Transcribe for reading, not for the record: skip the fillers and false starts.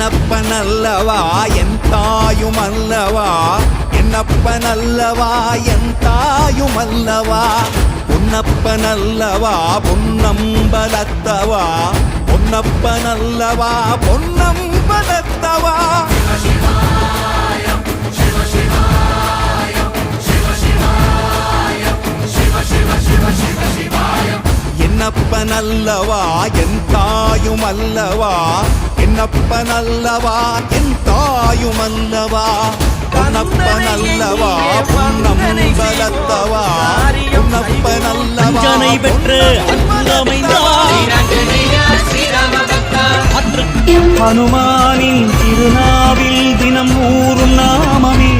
என்னப்பனல்லவா என் தாயுமல்லவா, என்னப்பனல்லவா என் தாயுமல்லவா, பொன்னப்பனல்லவா பொன்னம்பலத்தவா, பொன்னப்பனல்லவா பொன்னம்பலத்தவா. என்னப்பனல்லவா என் தாயுமல்லவா, என்னப்பனல்லவா என் தாயுமல்லவா, பொன்னப்பனல்லவா பொன்னம்பலத்தவா, பொன்னப்பனல்லவா பெற்று ஹனுமானின் திருநாவில் தினம் ஊறும் நாமமே